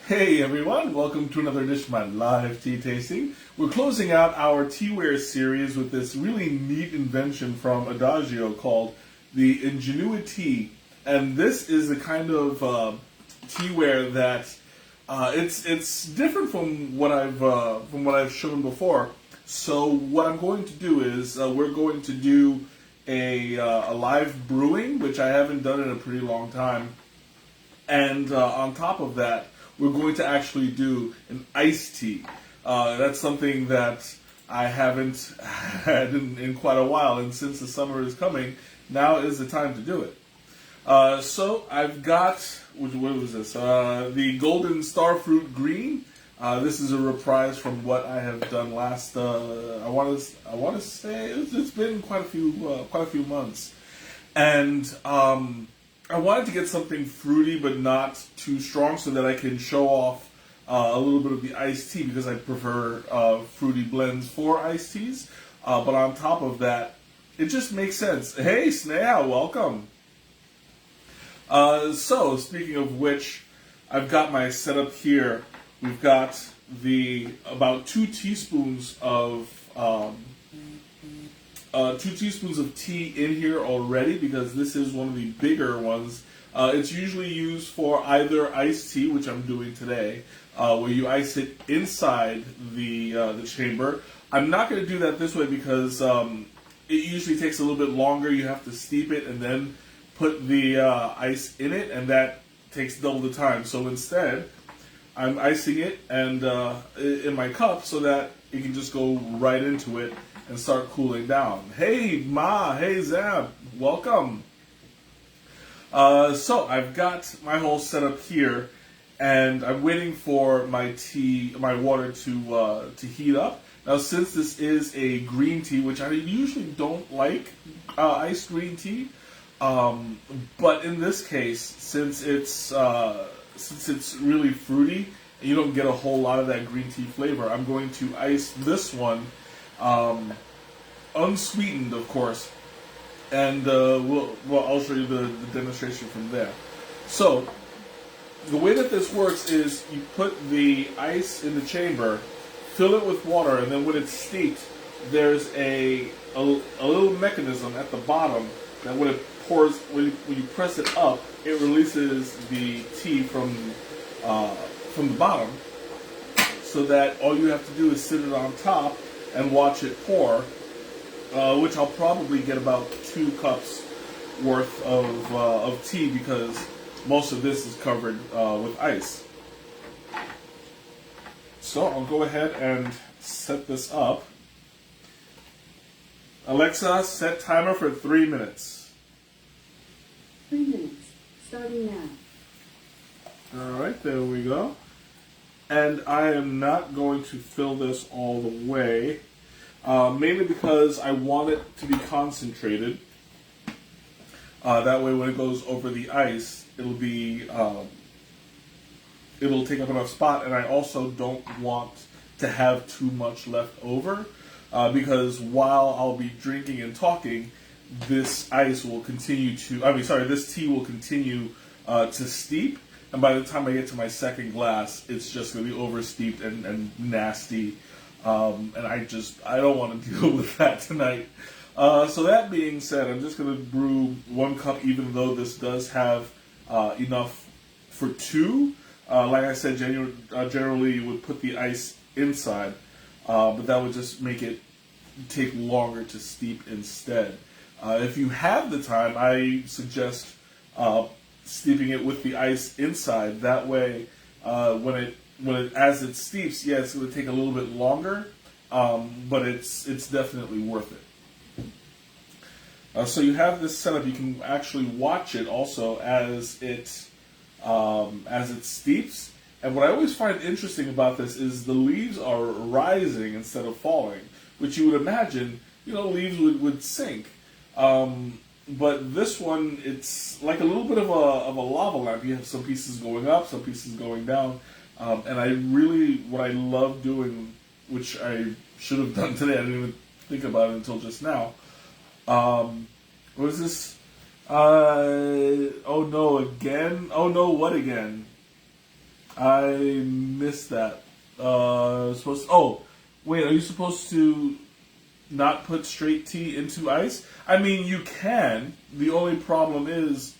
Hey everyone, welcome to another edition of my live tea tasting. We're closing out our teaware series with this really neat invention from Adagio called the IngenuiTEA. And this is a kind of teaware that it's different from what I've shown before. So what I'm going to do is we're going to do a live brewing, which I haven't done in a pretty long time. And on top of that, we're going to actually do an iced tea. That's something that I haven't had in quite a while, and since the summer is coming, now is the time to do it. So I've got, what was this? The Golden Starfruit Green. This is a reprise from what I have done last. I want to say it's been quite a few months, and I wanted to get something fruity but not too strong so that I can show off a little bit of the iced tea because I prefer fruity blends for iced teas. But on top of that, it just makes sense. Hey, Sneha, welcome. So, speaking of which, I've got my setup here. We've got about 2 teaspoons of 2 teaspoons of tea in here already because this is one of the bigger ones. It's usually used for either iced tea, which I'm doing today, where you ice it inside the chamber. I'm not going to do that this way because it usually takes a little bit longer. You have to steep it and then put the ice in it, and that takes double the time. So instead, I'm icing it and in my cup so that it can just go right into it and start cooling down. Hey Ma, hey Zab, welcome. So I've got my whole setup here, and I'm waiting for my water to heat up. Now, since this is a green tea, which I usually don't like iced green tea, but in this case, since it's really fruity and you don't get a whole lot of that green tea flavor, I'm going to ice this one. Unsweetened, of course, and I'll show you the demonstration from there. So, the way that this works is you put the ice in the chamber, fill it with water, and then when it's steeped, there's a little mechanism at the bottom that when it pours, when you press it up, it releases the tea from the bottom, so that all you have to do is sit it on top and watch it pour. Which I'll probably get about 2 cups worth of tea because most of this is covered with ice. So I'll go ahead and set this up. Alexa, set timer for 3 minutes. 3 minutes, starting now. Alright, there we go. And I am not going to fill this all the way. Mainly because I want it to be concentrated. That way, when it goes over the ice, it'll take up enough spot. And I also don't want to have too much left over because while I'll be drinking and talking, this tea will continue to steep. And by the time I get to my second glass, it's just going to be over steeped and nasty. And I don't want to deal with that tonight. So that being said, I'm just going to brew 1 cup, even though this does have enough for 2. Like I said, generally you would put the ice inside, but that would just make it take longer to steep instead. If you have the time, I suggest steeping it with the ice inside. That way, as it steeps, yes, it would take a little bit longer, but it's definitely worth it. So you have this setup. You can actually watch it also as it steeps. And what I always find interesting about this is the leaves are rising instead of falling, which you would imagine, leaves would sink. But this one, it's like a little bit of a lava lamp. You have some pieces going up, some pieces going down. And what I love doing, which I should have done today, I didn't even think about it until just now. What is this? Oh no, again? Oh no, what again? I missed that. Oh, wait. Are you supposed to not put straight tea into ice? I mean, you can. The only problem is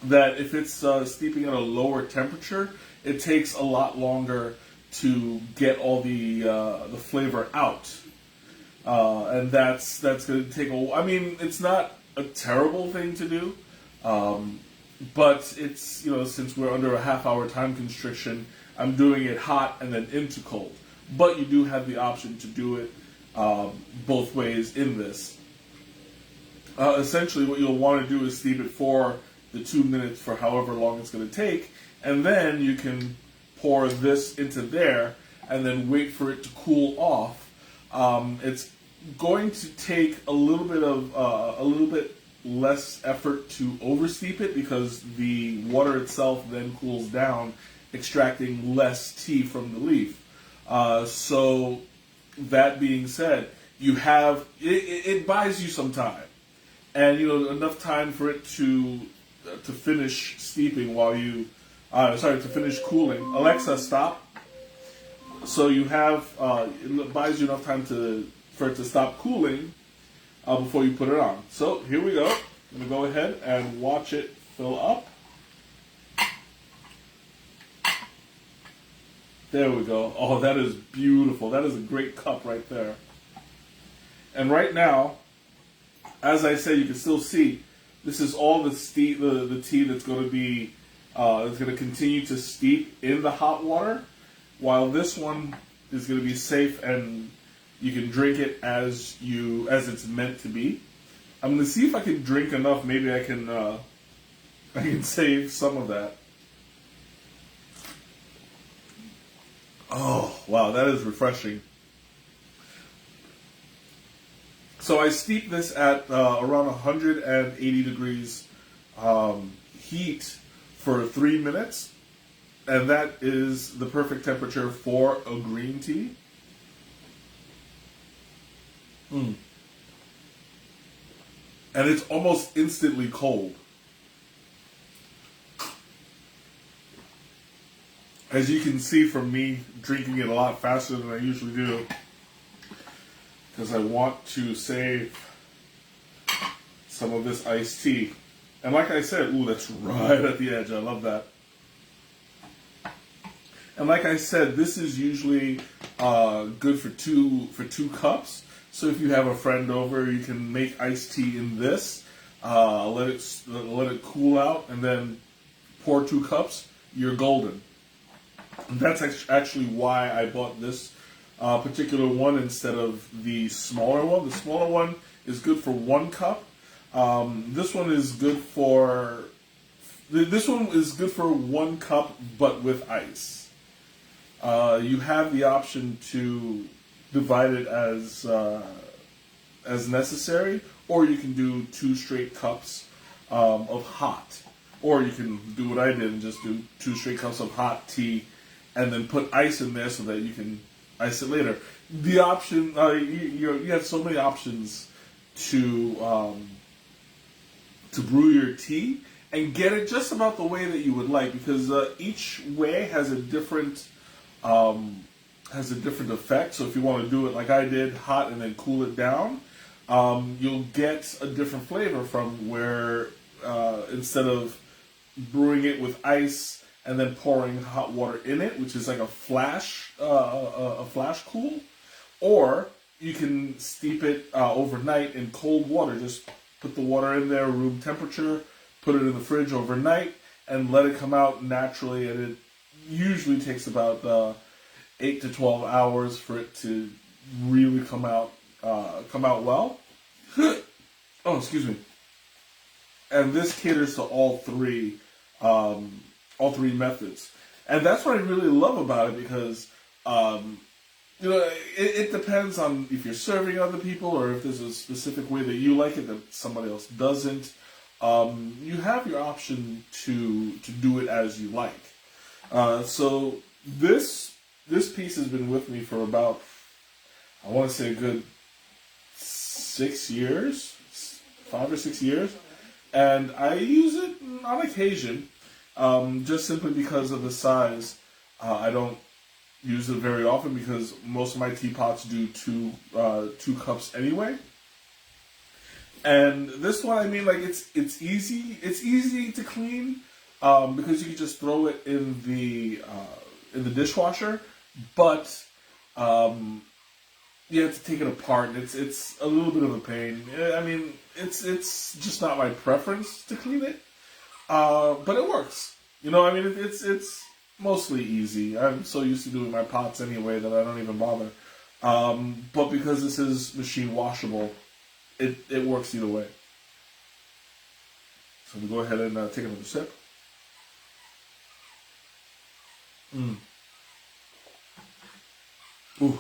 that if it's steeping at a lower temperature, it takes a lot longer to get all the flavor out, and that's going to take a. I mean, it's not a terrible thing to do, but it's since we're under a half-hour time constriction, I'm doing it hot and then into cold. But you do have the option to do it both ways in this. Essentially, what you'll want to do is steep it for the 2 minutes for however long it's going to take, and then you can pour this into there and then wait for it to cool off. It's going to take a little bit less effort to oversteep it because the water itself then cools down, extracting less tea from the leaf. So that being said, you have it buys you some time, and enough time for it to finish steeping while you to finish cooling. Alexa, stop. So you have it buys you enough time for it to stop cooling before you put it on. So here we go. I'm gonna go ahead and watch it fill up. There we go. Oh, that is beautiful. That is a great cup right there. And right now, as I said, you can still see this is all the tea that's going to be it's going to continue to steep in the hot water, while this one is going to be safe and you can drink it as it's meant to be. I'm going to see if I can drink enough. Maybe I can save some of that. Oh, wow, that is refreshing. So I steep this at around 180 degrees heat for 3 minutes, and that is the perfect temperature for a green tea. And it's almost instantly cold. As you can see from me drinking it a lot faster than I usually do, because I want to save some of this iced tea. And like I said, ooh, that's right at the edge. I love that. And like I said, this is usually good for two cups. So if you have a friend over, you can make iced tea in this, let it cool out, and then pour 2 cups. You're golden. And that's actually why I bought this particular one instead of the smaller one. The smaller one is good for 1 cup. This one is good for 1 cup, but with ice. You have the option to divide it as necessary, or you can do 2 straight cups of hot, or you can do what I did and just do 2 straight cups of hot tea, and then put ice in there so that you can ice it later. The option you have so many options to brew your tea and get it just about the way that you would like, because each way has a different effect. So if you want to do it like I did, hot and then cool it down, you'll get a different flavor from where instead of brewing it with ice and then pouring hot water in it, which is like a flash cool, or you can steep it overnight in cold water. Just put the water in there, room temperature, put it in the fridge overnight, and let it come out naturally. And it usually takes about 8 to 12 hours for it to really come out well. Oh, excuse me. And this caters to all three methods, and that's what I really love about it, because it depends on if you're serving other people or if there's a specific way that you like it that somebody else doesn't. You have your option to do it as you like. So this piece has been with me for about, I want to say, a good 6 years, 5 or 6 years, and I use it on occasion. just simply because of the size. I don't use it very often because most of my teapots do 2 cups anyway. And this one, I mean, like it's easy to clean because you can just throw it in the dishwasher, but you have to take it apart. It's a little bit of a pain. I mean, it's just not my preference to clean it, but it works. You know, I mean, it's mostly easy. I'm so used to doing my pots anyway that I don't even bother. But because this is machine washable, it works either way. So we go ahead and take another sip. Ooh.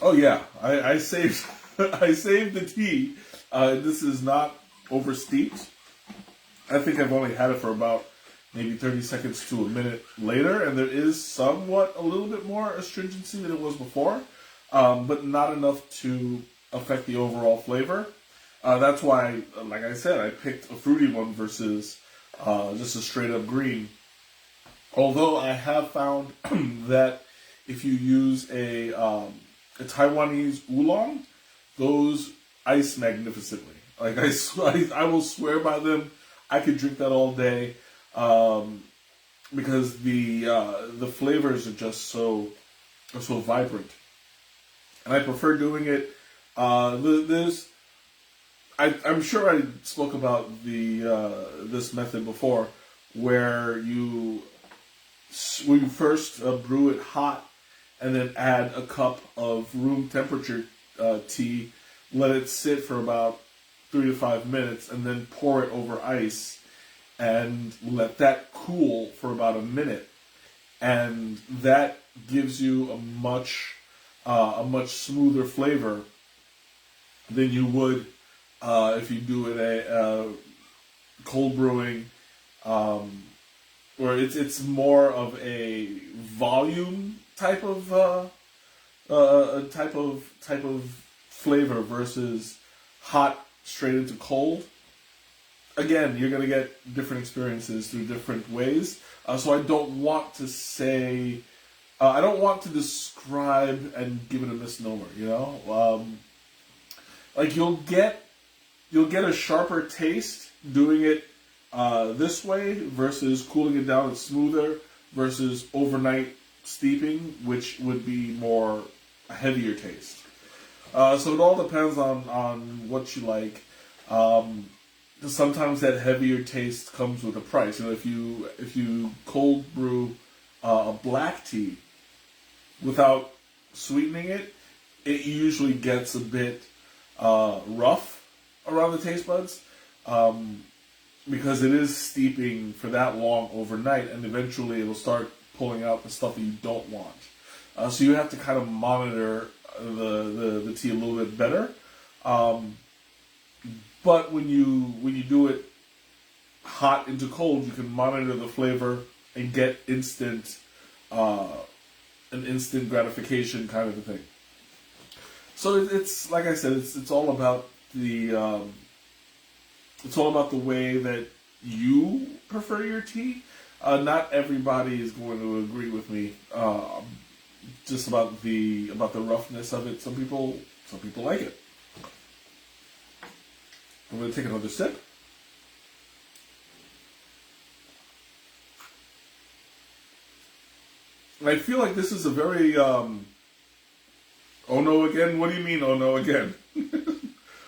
Oh yeah, I saved I saved the tea. This is not oversteeped. I think I've only had it for about maybe 30 seconds to a minute later, and there is somewhat a little bit more astringency than it was before, but not enough to affect the overall flavor. That's why, like I said, I picked a fruity one versus just a straight up green. Although I have found that if you use a Taiwanese oolong, those ice magnificently. Like I will swear by them. I could drink that all day because the flavors are just so vibrant, and I prefer doing it. I'm sure I spoke about this method before, where you first brew it hot and then add a cup of room temperature tea, let it sit for about 3 to 5 minutes, and then pour it over ice and let that cool for about a minute, and that gives you a much smoother flavor than you would if you do it a cold brewing, where it's more of a volume type of type of flavor versus hot straight into cold. Again, you're going to get different experiences through different ways. So I don't want to say, I don't want to describe and give it a misnomer. You know, like you'll get a sharper taste doing it this way versus cooling it down. It's smoother versus overnight steeping, which would be more a heavier taste. So it all depends on what you like. Sometimes that heavier taste comes with a price. You know, if you cold brew a black tea without sweetening it, it usually gets a bit rough around the taste buds because it is steeping for that long overnight, and eventually it'll start pulling out the stuff that you don't want. So you have to kind of monitor the tea a little bit better. But when you do it hot into cold, you can monitor the flavor and get an instant gratification kind of a thing. So it's like I said, it's all about the way that you prefer your tea. Not everybody is going to agree with me just about the roughness of it. Some people like it. I'm going to take another sip. I feel like this is a very oh no again? What do you mean oh no again?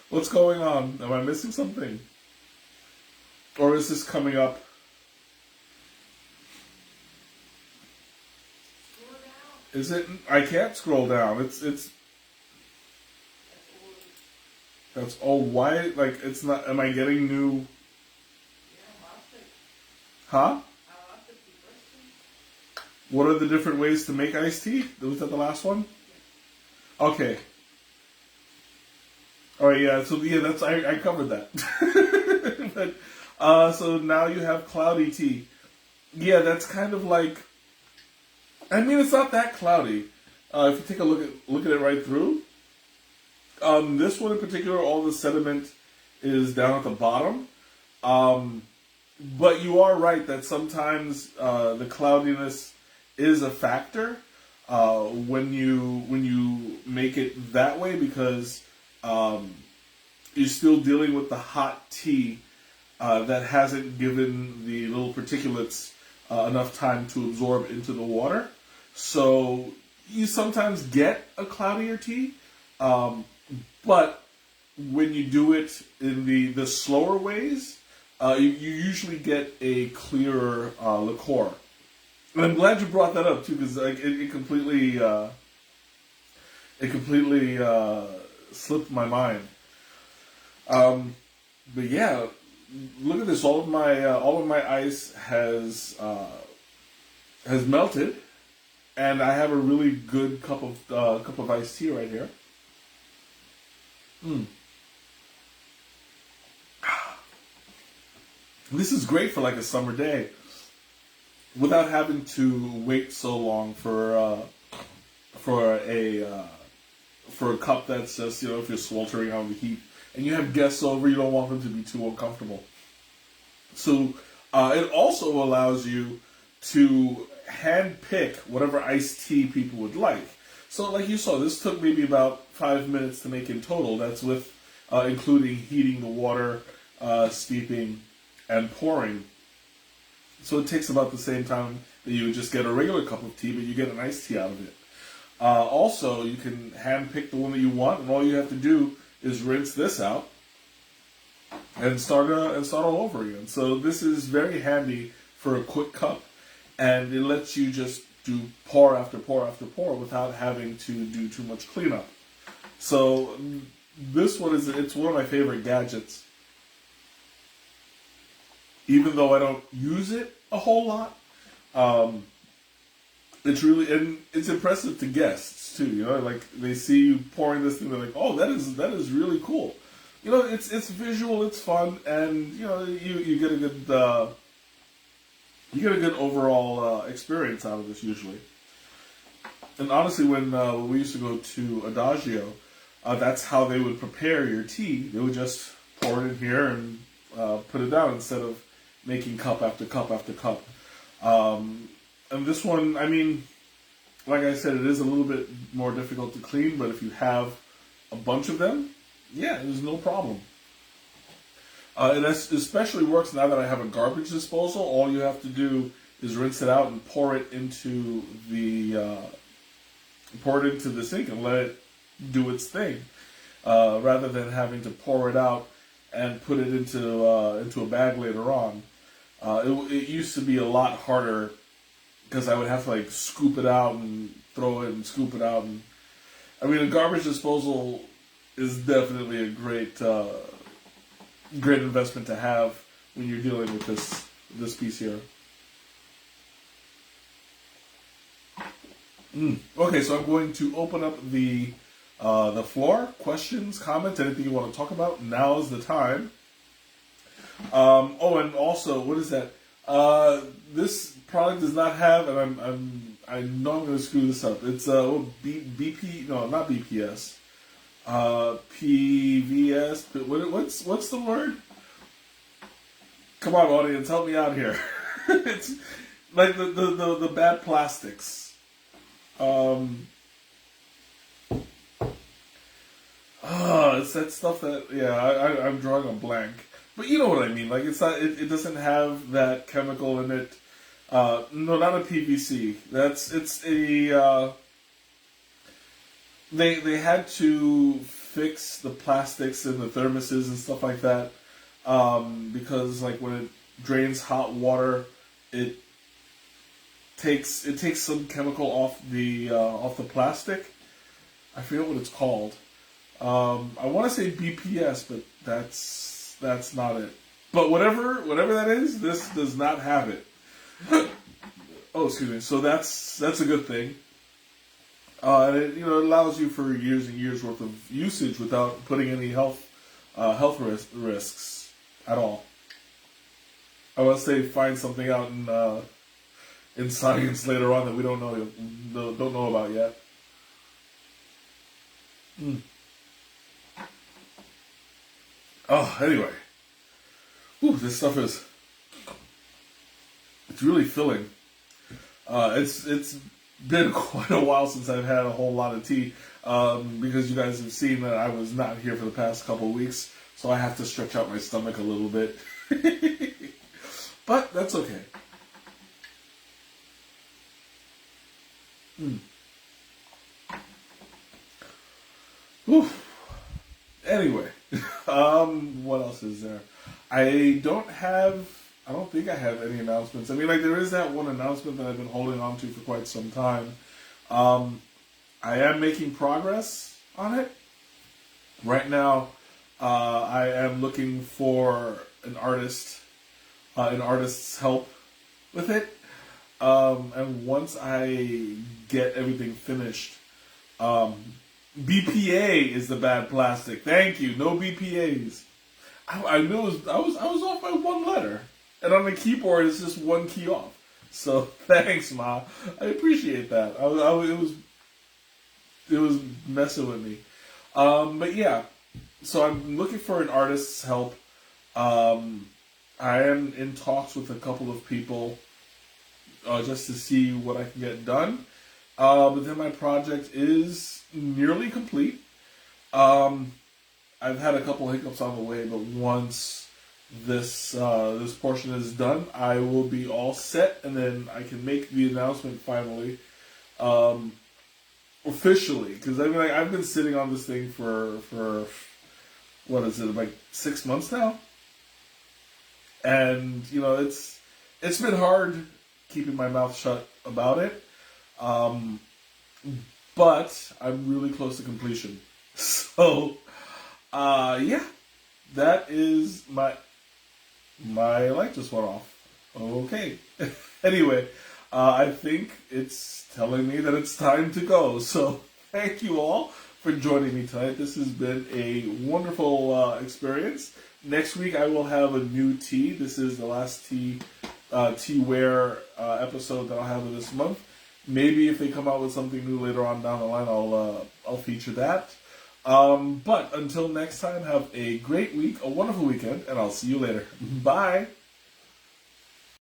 What's going on? Am I missing something? Or is this coming up? Is it? I can't scroll down. It's. That's all white. Like it's not. Am I getting new? Huh? What are the different ways to make iced tea? Was that the last one? Okay. All right. Yeah. So yeah, that's I covered that. But so now you have cloudy tea. Yeah, that's kind of like. I mean, it's not that cloudy. If you take a look at it right through. This one in particular, all the sediment is down at the bottom. But you are right that sometimes the cloudiness is a factor when you make it that way, because you're still dealing with the hot tea that hasn't given the little particulates enough time to absorb into the water. So you sometimes get a cloudier tea, but when you do it in the slower ways, you usually get a clearer liqueur. And I'm glad you brought that up too, because it completely slipped my mind. But yeah, look at this. All of my ice has melted, and I have a really good cup of iced tea right here. This is great for like a summer day, without having to wait so long for a cup that's just, if you're sweltering out in the heat and you have guests over, you don't want them to be too uncomfortable. So it also allows you to hand pick whatever iced tea people would like. So like you saw, this took maybe about 5 minutes to make in total. That's with including heating the water, steeping, and pouring. So it takes about the same time that you would just get a regular cup of tea, but you get an iced tea out of it. Also, you can hand pick the one that you want, and all you have to do is rinse this out and start all over again. So this is very handy for a quick cup, and it lets you just do pour after pour after pour without having to do too much cleanup. So this one it's one of my favorite gadgets. Even though I don't use it a whole lot, it's impressive to guests too. Like they see you pouring this thing, they're like, "Oh, that is really cool." It's visual, it's fun, and you get a good overall experience out of this usually. And honestly, when we used to go to Adagio, that's how they would prepare your tea. They would just pour it in here and put it down instead of making cup after cup after cup. And this one, I mean, like I said, it is a little bit more difficult to clean, but if you have a bunch of them, yeah, there's no problem. And that especially works now that I have a garbage disposal. All you have to do is rinse it out and pour it into the sink and let it do its thing, rather than having to pour it out and put it into a bag later on. It used to be a lot harder because I would have to like scoop it out and throw it and scoop it out. And I mean, a garbage disposal is definitely a great investment to have when you're dealing with this piece here. Okay, so I'm going to open up the floor. Questions, comments, anything you want to talk about? Now is the time. And also, what is that? This product does not have, and I know I'm going to screw this up. It's BP, no, not BPS. PVS. What's the word? Come on, audience, help me out here. It's like the bad plastics. It's that stuff that I'm drawing a blank. But you know what I mean. Like it doesn't have that chemical in it. No, not a PVC. They had to fix the plastics in the thermoses and stuff like that, because like when it drains hot water, it takes some chemical off the plastic. I forget what it's called. I want to say BPS, but that's not it. But whatever that is, this does not have it. Oh, excuse me. So that's a good thing. And it allows you for years and years worth of usage without putting any health risks at all. I want to say find something out in science later on that we don't know about yet. Oh, anyway. Whew, this stuff is It's really filling. It's been quite a while since I've had a whole lot of tea, because you guys have seen that I was not here for the past couple of weeks, so I have to stretch out my stomach a little bit. But that's okay. Whew. Anyway, what else is there? I don't think I have any announcements. I mean, like, there is that one announcement that I've been holding on to for quite some time. I am making progress on it. Right now, I am looking for an artist's help with it. And once I get everything finished, BPA is the bad plastic. Thank you. No BPAs. I knew I was off by one letter, and on the keyboard it's just one key off. So thanks, Ma. I appreciate that. It was messing with me. But yeah, so I'm looking for an artist's help. I am in talks with a couple of people just to see what I can get done. But then my project is nearly complete. I've had a couple hiccups on the way, but once this portion is done, I will be all set, and then I can make the announcement finally, officially. Because I mean, like, I've been sitting on this thing for what is it, like 6 months now, and you know, it's been hard keeping my mouth shut about it. But I'm really close to completion. So, yeah, that is my light just went off. Okay. Anyway, I think it's telling me that it's time to go. So, thank you all for joining me tonight. This has been a wonderful experience. Next week I will have a new tea. This is the last teaware episode that I'll have of this month. Maybe if they come out with something new later on down the line, I'll feature that. But until next time, have a great week, a wonderful weekend, and I'll see you later. Bye.